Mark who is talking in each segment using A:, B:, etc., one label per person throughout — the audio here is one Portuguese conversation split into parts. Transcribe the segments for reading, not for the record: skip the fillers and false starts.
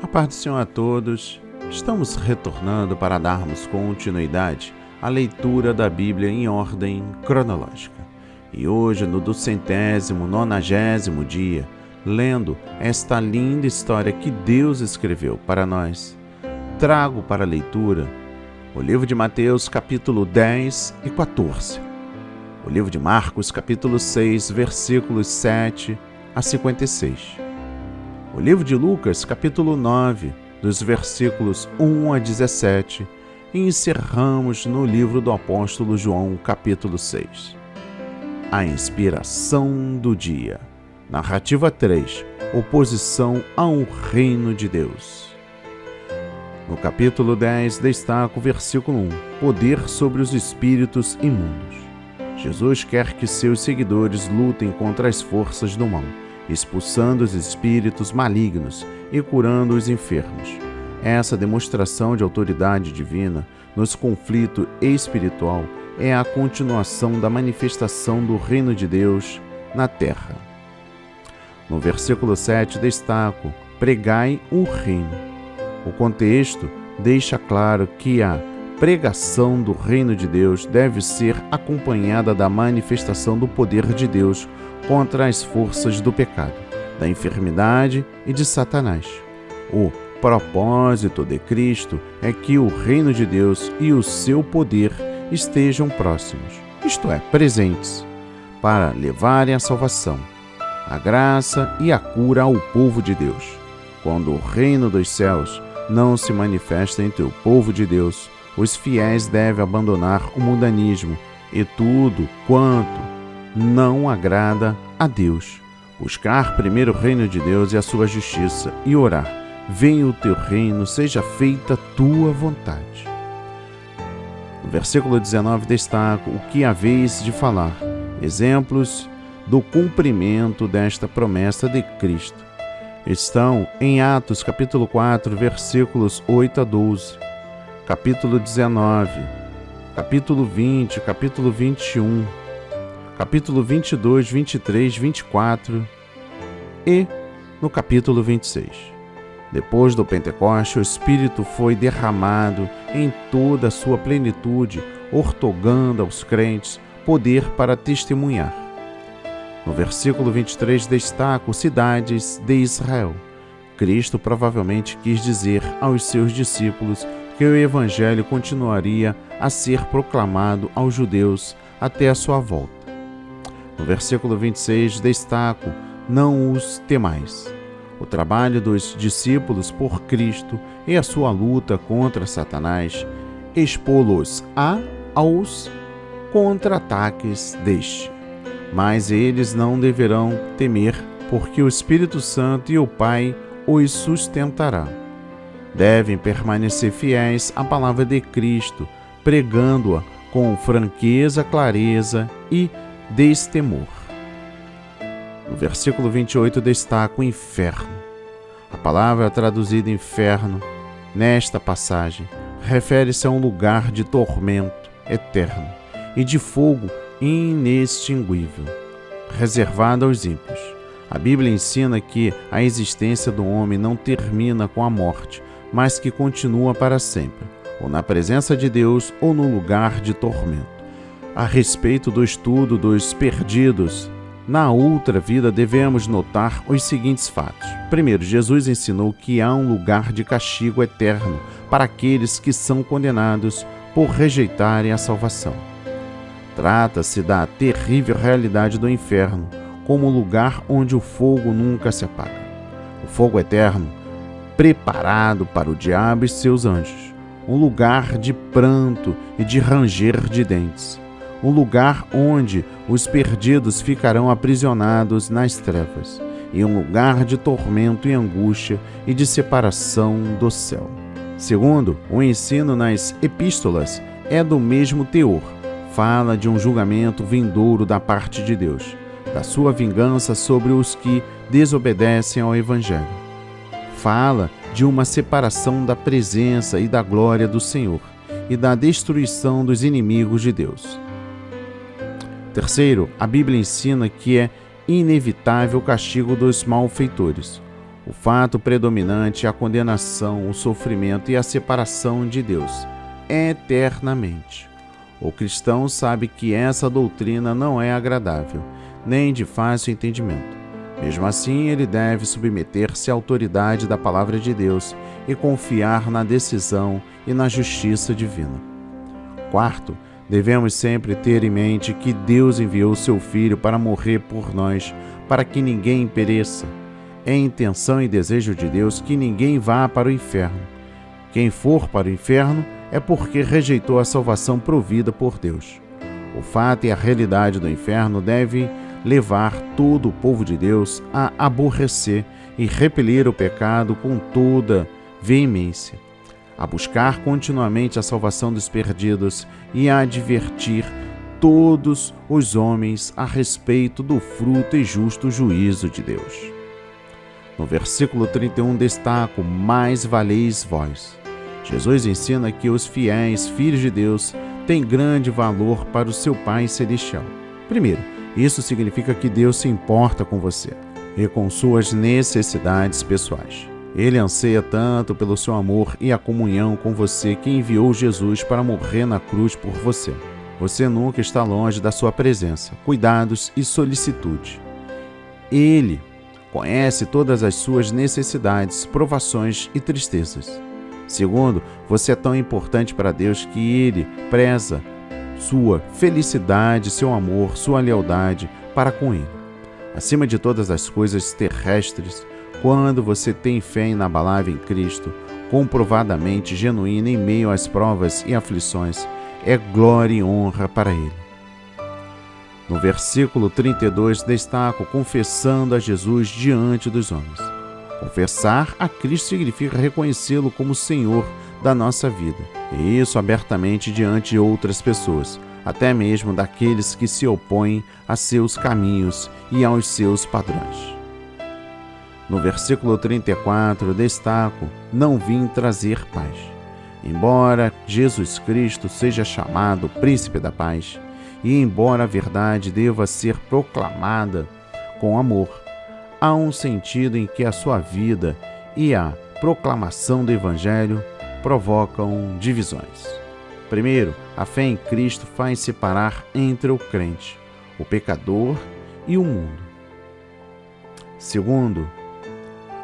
A: A paz do Senhor a todos. Estamos retornando para darmos continuidade à leitura da Bíblia em ordem cronológica. E hoje, no 290º dia, lendo esta linda história que Deus escreveu para nós, trago para a leitura o livro de Mateus, capítulo 10 e 14. O livro de Marcos, capítulo 6, versículos 7 a 56. O livro de Lucas, capítulo 9, dos versículos 1 a 17, e encerramos no livro do apóstolo João, capítulo 6. A inspiração do dia. Narrativa 3. Oposição ao reino de Deus. No capítulo 10, destaca o versículo 1. Poder sobre os espíritos imundos. Jesus quer que seus seguidores lutem contra as forças do mal, expulsando os espíritos malignos e curando os enfermos. Essa demonstração de autoridade divina nos conflitos espiritual é a continuação da manifestação do reino de Deus na terra. No versículo 7 destaco: pregai o reino. O contexto deixa claro que a pregação do reino de Deus deve ser acompanhada da manifestação do poder de Deus contra as forças do pecado, da enfermidade e de Satanás. O propósito de Cristo é que o reino de Deus e o seu poder estejam próximos, isto é, presentes, para levarem a salvação, a graça e a cura ao povo de Deus. Quando o reino dos céus não se manifesta entre o povo de Deus, os fiéis devem abandonar o mundanismo e tudo quanto não agrada a Deus. Buscar primeiro o reino de Deus e a sua justiça e orar: venha o teu reino, seja feita a tua vontade. No versículo 19 destaco o que haveis de falar, exemplos do cumprimento desta promessa de Cristo. Estão em Atos capítulo 4, versículos 8 a 12, capítulo 19, capítulo 20, capítulo 21, capítulo 22, 23, 24 e no capítulo 26. Depois do Pentecoste, o Espírito foi derramado em toda a sua plenitude, ortogando aos crentes poder para testemunhar. No versículo 23 destaco cidades de Israel. Cristo provavelmente quis dizer aos seus discípulos que o Evangelho continuaria a ser proclamado aos judeus até a sua volta. No versículo 26 destaco: não os temais. O trabalho dos discípulos por Cristo e a sua luta contra Satanás, expô-los aos contra-ataques deste. Mas eles não deverão temer, porque o Espírito Santo e o Pai os sustentará. Devem permanecer fiéis à palavra de Cristo, pregando-a com franqueza, clareza e destemor. No versículo 28 destaca o inferno. A palavra traduzida inferno, nesta passagem, refere-se a um lugar de tormento eterno e de fogo inextinguível, reservado aos ímpios. A Bíblia ensina que a existência do homem não termina com a morte, mas que continua para sempre, ou na presença de Deus ou no lugar de tormento. A respeito do estudo dos perdidos na outra vida, devemos notar os seguintes fatos. Primeiro, Jesus ensinou que há um lugar de castigo eterno para aqueles que são condenados por rejeitarem a salvação. Trata-se da terrível realidade do inferno, como um lugar onde o fogo nunca se apaga. O fogo eterno, preparado para o diabo e seus anjos. Um lugar de pranto e de ranger de dentes. Um lugar onde os perdidos ficarão aprisionados nas trevas. E um lugar de tormento e angústia e de separação do céu. Segundo, o ensino nas epístolas é do mesmo teor. Fala de um julgamento vindouro da parte de Deus, da sua vingança sobre os que desobedecem ao Evangelho. Fala de uma separação da presença e da glória do Senhor e da destruição dos inimigos de Deus. Terceiro, a Bíblia ensina que é inevitável o castigo dos malfeitores. O fato predominante é a condenação, o sofrimento e a separação de Deus, eternamente. O cristão sabe que essa doutrina não é agradável, nem de fácil entendimento. Mesmo assim, ele deve submeter-se à autoridade da palavra de Deus e confiar na decisão e na justiça divina. Quarto, devemos sempre ter em mente que Deus enviou seu Filho para morrer por nós, para que ninguém pereça. É intenção e desejo de Deus que ninguém vá para o inferno. Quem for para o inferno é porque rejeitou a salvação provida por Deus. O fato e a realidade do inferno devem levar todo o povo de Deus a aborrecer e repelir o pecado com toda veemência, a buscar continuamente a salvação dos perdidos e a advertir todos os homens a respeito do fruto e justo juízo de Deus. No versículo 31 destaco: mais valeis vós. Jesus ensina que os fiéis filhos de Deus têm grande valor para o seu Pai Celestial. Primeiro, isso significa que Deus se importa com você e com suas necessidades pessoais. Ele anseia tanto pelo seu amor e a comunhão com você que enviou Jesus para morrer na cruz por você. Você nunca está longe da sua presença, cuidados e solicitude. Ele conhece todas as suas necessidades, provações e tristezas. Segundo, você é tão importante para Deus que Ele preza sua felicidade, seu amor, sua lealdade para com Ele. Acima de todas as coisas terrestres, quando você tem fé inabalável em Cristo, comprovadamente genuína em meio às provas e aflições, é glória e honra para Ele. No versículo 32, destaco confessando a Jesus diante dos homens. Confessar a Cristo significa reconhecê-lo como Senhor da nossa vida, e isso abertamente diante de outras pessoas, até mesmo daqueles que se opõem a seus caminhos e aos seus padrões. No versículo 34, destaco: não vim trazer paz. Embora Jesus Cristo seja chamado Príncipe da Paz, e embora a verdade deva ser proclamada com amor, há um sentido em que a sua vida e a proclamação do Evangelho provocam divisões. Primeiro, a fé em Cristo faz separar entre o crente, o pecador e o mundo. Segundo,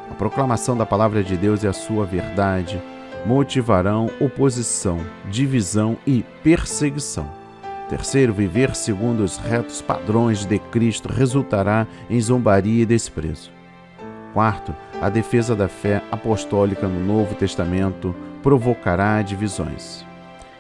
A: a proclamação da palavra de Deus e a sua verdade motivarão oposição, divisão e perseguição. Terceiro, viver segundo os retos padrões de Cristo resultará em zombaria e desprezo. Quarto, a defesa da fé apostólica no Novo Testamento provocará divisões.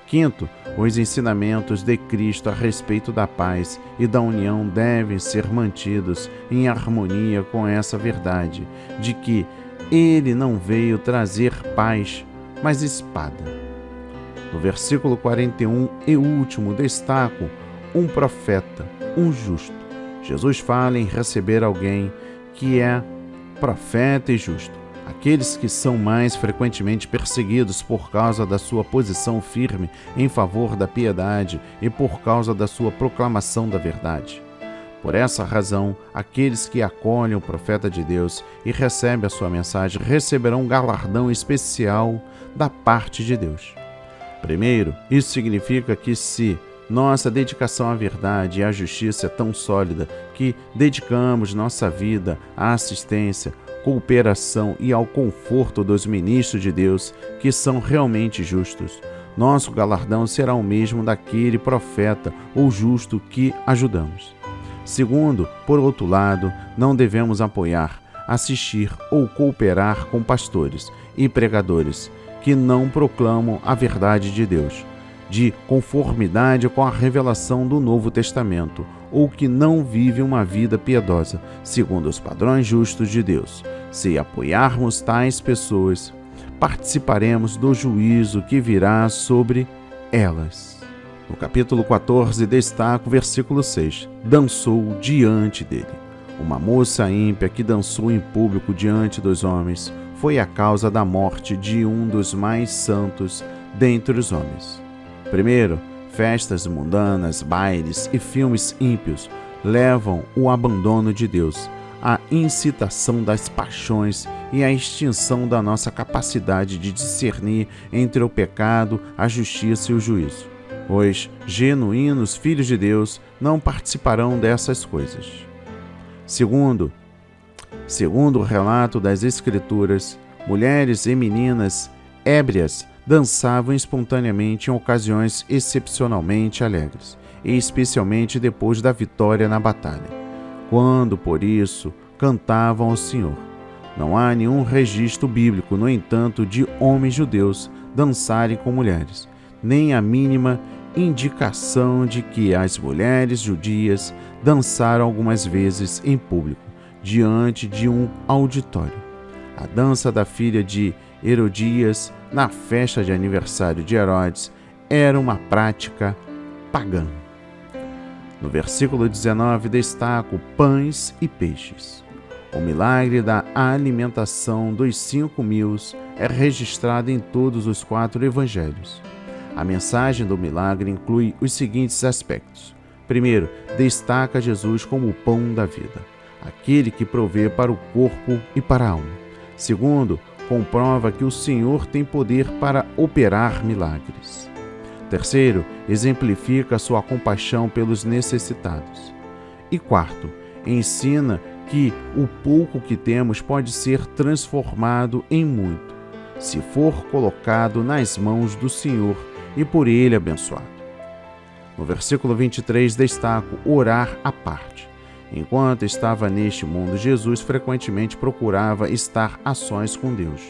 A: Quinto, os ensinamentos de Cristo a respeito da paz e da união devem ser mantidos em harmonia com essa verdade, de que Ele não veio trazer paz, mas espada. No versículo 41 e último, destaco um profeta, um justo. Jesus fala em receber alguém que é profeta e justo. Aqueles que são mais frequentemente perseguidos por causa da sua posição firme em favor da piedade e por causa da sua proclamação da verdade. Por essa razão, aqueles que acolhem o profeta de Deus e recebem a sua mensagem receberão um galardão especial da parte de Deus. Primeiro, isso significa que se nossa dedicação à verdade e à justiça é tão sólida que dedicamos nossa vida à assistência, cooperação e ao conforto dos ministros de Deus que são realmente justos, nosso galardão será o mesmo daquele profeta ou justo que ajudamos. Segundo, por outro lado, não devemos apoiar, assistir ou cooperar com pastores e pregadores que não proclamam a verdade de Deus, de conformidade com a revelação do Novo Testamento, ou que não vivem uma vida piedosa, segundo os padrões justos de Deus. Se apoiarmos tais pessoas, participaremos do juízo que virá sobre elas. No capítulo 14, destaco o versículo 6. Dançou diante dele. Uma moça ímpia que dançou em público diante dos homens foi a causa da morte de um dos mais santos dentre os homens. Primeiro, festas mundanas, bailes e filmes ímpios levam o abandono de Deus, a incitação das paixões e a extinção da nossa capacidade de discernir entre o pecado, a justiça e o juízo. Os genuínos filhos de Deus não participarão dessas coisas. Segundo o relato das Escrituras, mulheres e meninas ébrias dançavam espontaneamente em ocasiões excepcionalmente alegres, e especialmente depois da vitória na batalha, quando, por isso, cantavam ao Senhor. Não há nenhum registro bíblico, no entanto, de homens judeus dançarem com mulheres, nem a mínima indicação de que as mulheres judias dançaram algumas vezes em público, diante de um auditório. A dança da filha de Herodias na festa de aniversário de Herodes era uma prática pagã. No versículo 19 destaco pães e peixes. O milagre da alimentação dos 5.000 é registrado em todos os 4 evangelhos. A mensagem do milagre inclui os seguintes aspectos. Primeiro, destaca Jesus como o pão da vida, aquele que provê para o corpo e para a alma. Segundo, comprova que o Senhor tem poder para operar milagres. Terceiro, exemplifica sua compaixão pelos necessitados. E quarto, ensina que o pouco que temos pode ser transformado em muito, se for colocado nas mãos do Senhor e por Ele abençoado. No versículo 23 destaco orar à parte. Enquanto estava neste mundo, Jesus frequentemente procurava estar a sós com Deus.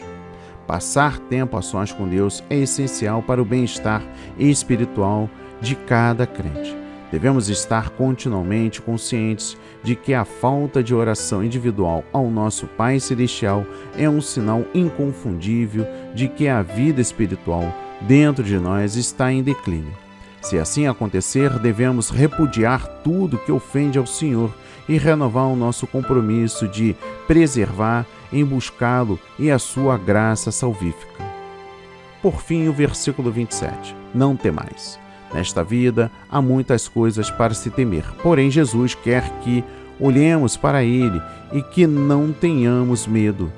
A: Passar tempo a sós com Deus é essencial para o bem-estar espiritual de cada crente. Devemos estar continuamente conscientes de que a falta de oração individual ao nosso Pai Celestial é um sinal inconfundível de que a vida espiritual dentro de nós está em declínio. Se assim acontecer, devemos repudiar tudo que ofende ao Senhor e renovar o nosso compromisso de preservar, em buscá-lo e a sua graça salvífica. Por fim, o versículo 27. Não temais. Nesta vida há muitas coisas para se temer, porém Jesus quer que olhemos para Ele e que não tenhamos medo.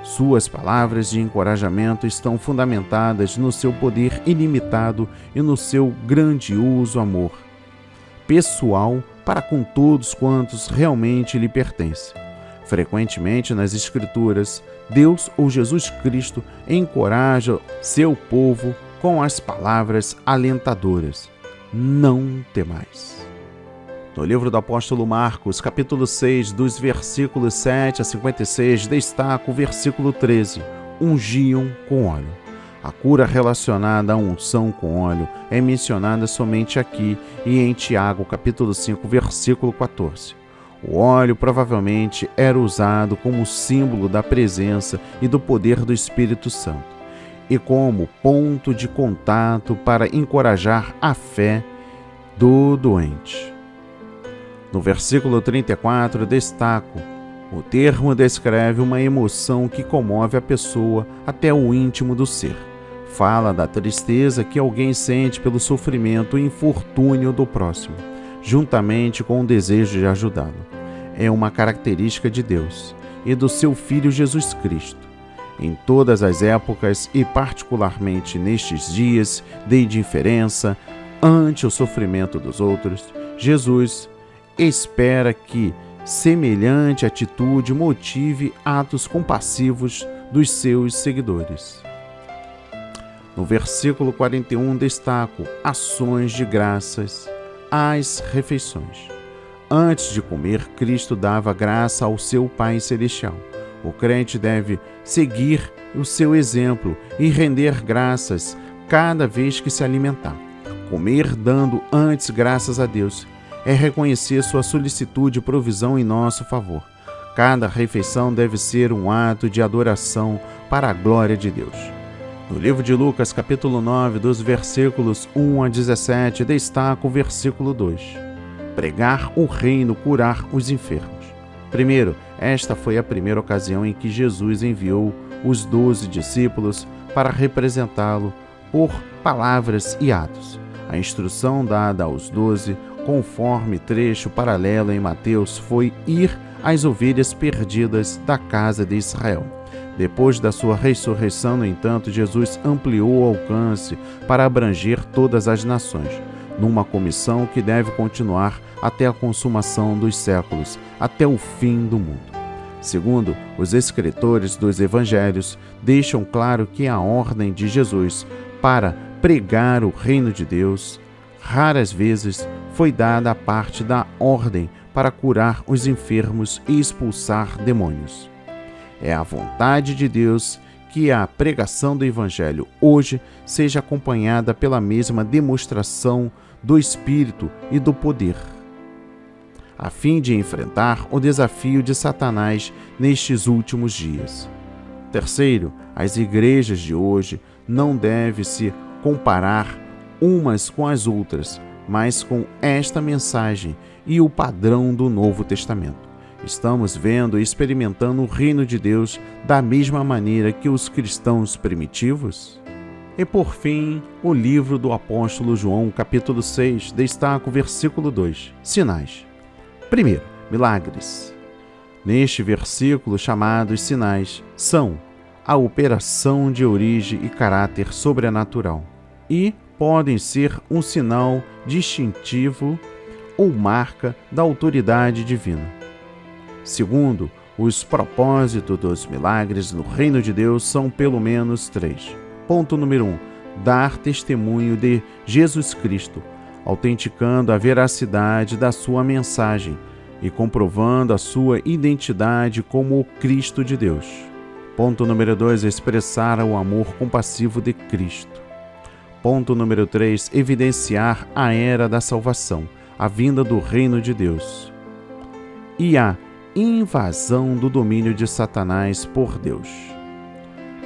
A: Suas palavras de encorajamento estão fundamentadas no seu poder ilimitado e no seu grandioso amor pessoal para com todos quantos realmente lhe pertencem. Frequentemente nas Escrituras, Deus ou Jesus Cristo encoraja seu povo com as palavras alentadoras: não temais. No livro do apóstolo Marcos, capítulo 6, dos versículos 7 a 56, destaca o versículo 13, ungiam com óleo. A cura relacionada à unção com óleo é mencionada somente aqui e em Tiago, capítulo 5, versículo 14. O óleo provavelmente era usado como símbolo da presença e do poder do Espírito Santo e como ponto de contato para encorajar a fé do doente. No versículo 34, destaco: o termo descreve uma emoção que comove a pessoa até o íntimo do ser. Fala da tristeza que alguém sente pelo sofrimento e infortúnio do próximo, juntamente com o desejo de ajudá-lo. É uma característica de Deus e do seu Filho Jesus Cristo. Em todas as épocas e particularmente nestes dias de indiferença ante o sofrimento dos outros, Jesus espera que semelhante atitude motive atos compassivos dos seus seguidores. No versículo 41 destaco ações de graças às refeições. Antes de comer, Cristo dava graça ao seu Pai Celestial. O crente deve seguir o seu exemplo e render graças cada vez que se alimentar. Comer dando antes graças a Deus é reconhecer sua solicitude e provisão em nosso favor. Cada refeição deve ser um ato de adoração para a glória de Deus. No livro de Lucas, capítulo 9, dos versículos 1 a 17, destaca o versículo 2. Pregar o reino, curar os enfermos. Primeiro, esta foi a primeira ocasião em que Jesus enviou os 12 discípulos para representá-lo por palavras e atos. A instrução dada aos 12, conforme trecho paralelo em Mateus, foi ir as ovelhas perdidas da casa de Israel. Depois da sua ressurreição, no entanto, Jesus ampliou o alcance para abranger todas as nações, numa comissão que deve continuar até a consumação dos séculos, até o fim do mundo. Segundo os escritores dos evangelhos, deixam claro que a ordem de Jesus para pregar o reino de Deus raras vezes foi dada à parte da ordem para curar os enfermos e expulsar demônios. É a vontade de Deus que a pregação do Evangelho hoje seja acompanhada pela mesma demonstração do Espírito e do poder, a fim de enfrentar o desafio de Satanás nestes últimos dias. Terceiro, as igrejas de hoje não devem se comparar umas com as outras, mas com esta mensagem e o padrão do Novo Testamento. Estamos vendo e experimentando o reino de Deus da mesma maneira que os cristãos primitivos? E por fim, o livro do apóstolo João, capítulo 6, destaca o versículo 2, sinais. Primeiro, milagres. Neste versículo, chamados sinais, são a operação de origem e caráter sobrenatural e podem ser um sinal distintivo ou marca da autoridade divina. Segundo, os propósitos dos milagres no reino de Deus são pelo menos 3. Ponto número 1. Dar testemunho de Jesus Cristo, autenticando a veracidade da sua mensagem e comprovando a sua identidade como o Cristo de Deus. Ponto número 2. Expressar o amor compassivo de Cristo. Ponto número 3. Evidenciar a era da salvação, a vinda do reino de Deus e a invasão do domínio de Satanás por Deus.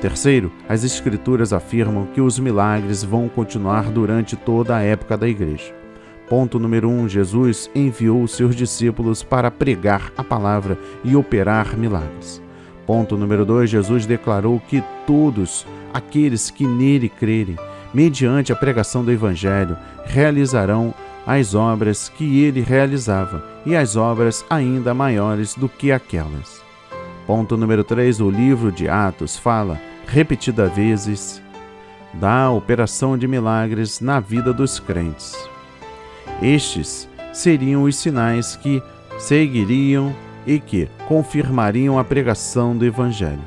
A: Terceiro, as Escrituras afirmam que os milagres vão continuar durante toda a época da Igreja. Ponto número 1. Jesus enviou seus discípulos para pregar a palavra e operar milagres. Ponto número 2. Jesus declarou que todos aqueles que nele crerem, mediante a pregação do Evangelho, realizarão as obras que ele realizava e as obras ainda maiores do que aquelas. Ponto número 3. O livro de Atos fala, repetidas vezes, da operação de milagres na vida dos crentes. Estes seriam os sinais que seguiriam e que confirmariam a pregação do Evangelho.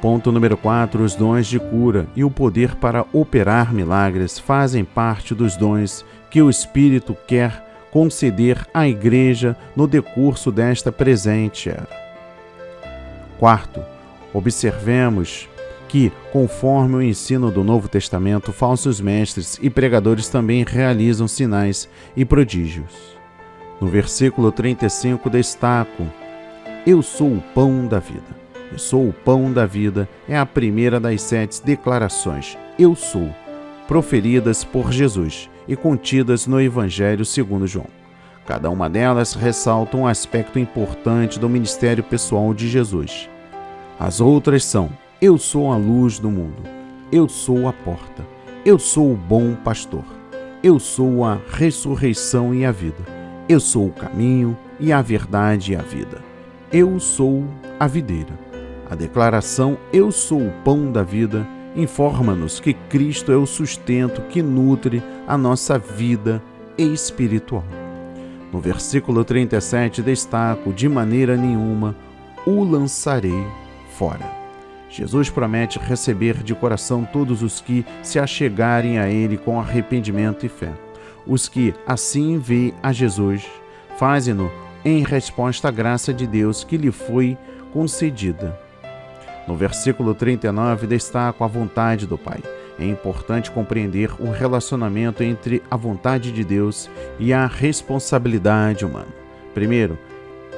A: Ponto número 4. Os dons de cura e o poder para operar milagres fazem parte dos dons que o Espírito quer conceder à Igreja no decurso desta presente era. Quarto, observemos que, conforme o ensino do Novo Testamento, falsos mestres e pregadores também realizam sinais e prodígios. No versículo 35 destaco: Eu sou o pão da vida. Eu sou o pão da vida é a primeira das 7 declarações "Eu sou", proferidas por Jesus e contidas no Evangelho segundo João. Cada uma delas ressalta um aspecto importante do ministério pessoal de Jesus. As outras são: Eu sou a luz do mundo. Eu sou a porta. Eu sou o bom pastor. Eu sou a ressurreição e a vida. Eu sou o caminho e a verdade e a vida. Eu sou a videira. A declaração "Eu sou o pão da vida" informa-nos que Cristo é o sustento que nutre a nossa vida espiritual. No versículo 37 destaco: De maneira nenhuma o lançarei fora. Jesus promete receber de coração todos os que se achegarem a Ele com arrependimento e fé. Os que assim veem a Jesus fazem-no em resposta à graça de Deus que lhe foi concedida. No versículo 39 destaco a vontade do Pai. É importante compreender o relacionamento entre a vontade de Deus e a responsabilidade humana. Primeiro,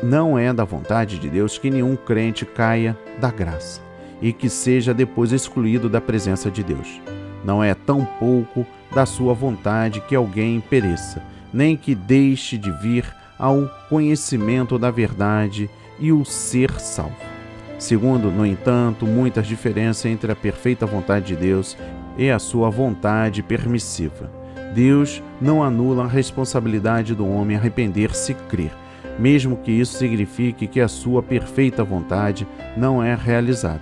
A: não é da vontade de Deus que nenhum crente caia da graça e que seja depois excluído da presença de Deus. Não é tampouco da sua vontade que alguém pereça, nem que deixe de vir ao conhecimento da verdade e o ser salvo. Segundo, no entanto, muitas diferenças entre a perfeita vontade de Deus e a sua vontade permissiva. Deus não anula a responsabilidade do homem arrepender-se e crer, mesmo que isso signifique que a sua perfeita vontade não é realizada.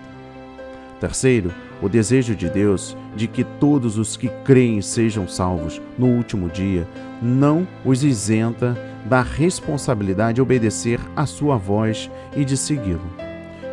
A: Terceiro, o desejo de Deus de que todos os que creem sejam salvos no último dia não os isenta da responsabilidade de obedecer à sua voz e de segui-lo.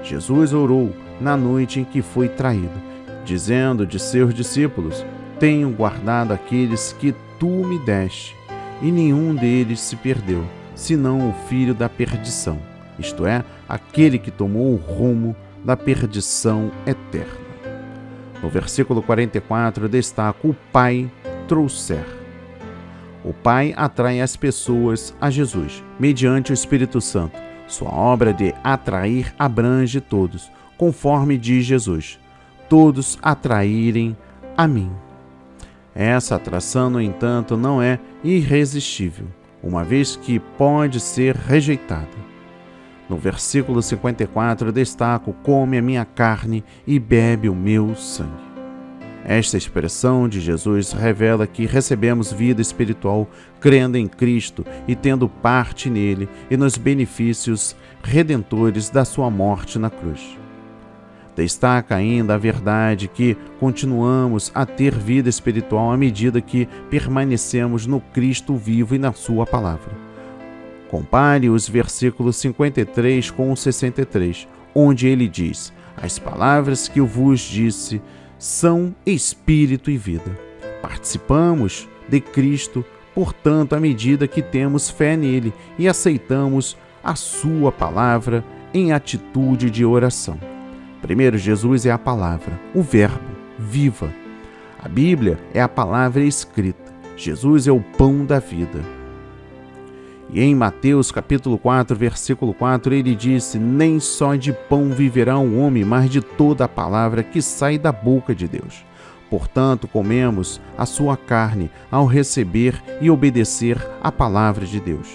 A: Jesus orou na noite em que foi traído, dizendo de seus discípulos: tenho guardado aqueles que tu me deste, e nenhum deles se perdeu, senão o filho da perdição, isto é, aquele que tomou o rumo da perdição eterna. No versículo 44 destaca o Pai trouxer. O Pai atrai as pessoas a Jesus, mediante o Espírito Santo. Sua obra de atrair abrange todos, conforme diz Jesus: todos atraírem a mim. Essa atração, no entanto, não é irresistível, uma vez que pode ser rejeitada. No versículo 54 destaco: come a minha carne e bebe o meu sangue. Esta expressão de Jesus revela que recebemos vida espiritual crendo em Cristo e tendo parte nele e nos benefícios redentores da sua morte na cruz. Destaca ainda a verdade que continuamos a ter vida espiritual à medida que permanecemos no Cristo vivo e na sua palavra. Compare os versículos 53 com o 63, onde ele diz: as palavras que eu vos disse são espírito e vida. Participamos de Cristo, portanto, à medida que temos fé nele e aceitamos a sua palavra em atitude de oração. Primeiro, Jesus é a palavra, o verbo, viva. A Bíblia é a palavra escrita. Jesus é o pão da vida. E em Mateus capítulo 4, versículo 4, ele disse: nem só de pão viverá o homem, mas de toda a palavra que sai da boca de Deus. Portanto, comemos a sua carne ao receber e obedecer a palavra de Deus.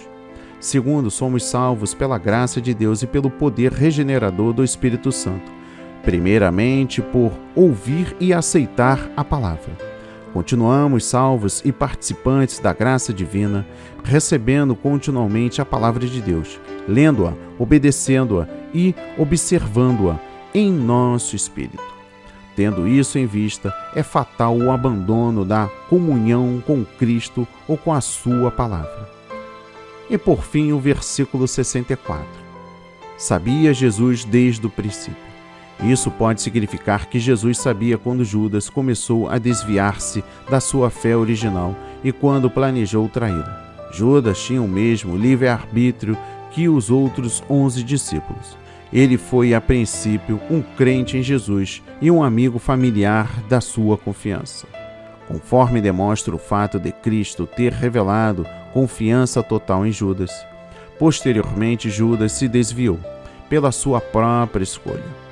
A: Segundo, somos salvos pela graça de Deus e pelo poder regenerador do Espírito Santo. Primeiramente, por ouvir e aceitar a palavra. Continuamos salvos e participantes da graça divina, recebendo continuamente a palavra de Deus, lendo-a, obedecendo-a e observando-a em nosso espírito. Tendo isso em vista, é fatal o abandono da comunhão com Cristo ou com a sua palavra. E por fim, o versículo 64. Sabia Jesus desde o princípio. Isso pode significar que Jesus sabia quando Judas começou a desviar-se da sua fé original e quando planejou traí-lo. Judas tinha o mesmo livre-arbítrio que os outros 11 discípulos. Ele foi, a princípio, um crente em Jesus e um amigo familiar da sua confiança. Conforme demonstra o fato de Cristo ter revelado confiança total em Judas. Posteriormente, Judas se desviou, pela sua própria escolha.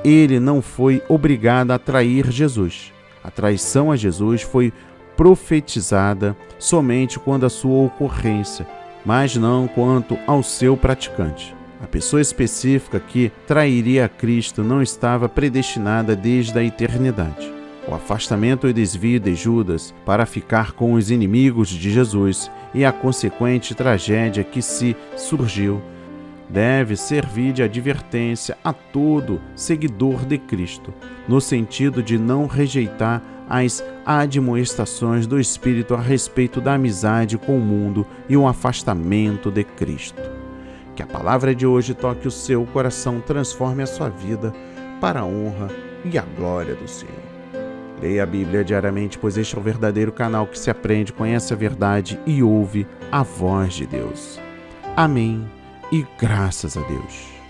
A: Ele não foi obrigado a trair Jesus. A traição a Jesus foi profetizada somente quando a sua ocorrência, mas não quanto ao seu praticante. A pessoa específica que trairia a Cristo não estava predestinada desde a eternidade. O afastamento e desvio de Judas para ficar com os inimigos de Jesus e a consequente tragédia que se surgiu deve servir de advertência a todo seguidor de Cristo, no sentido de não rejeitar as admoestações do Espírito a respeito da amizade com o mundo e o afastamento de Cristo. Que a palavra de hoje toque o seu coração, transforme a sua vida para a honra e a glória do Senhor. Leia a Bíblia diariamente, pois este é o verdadeiro canal que se aprende, conhece a verdade e ouve a voz de Deus. Amém. E graças a Deus.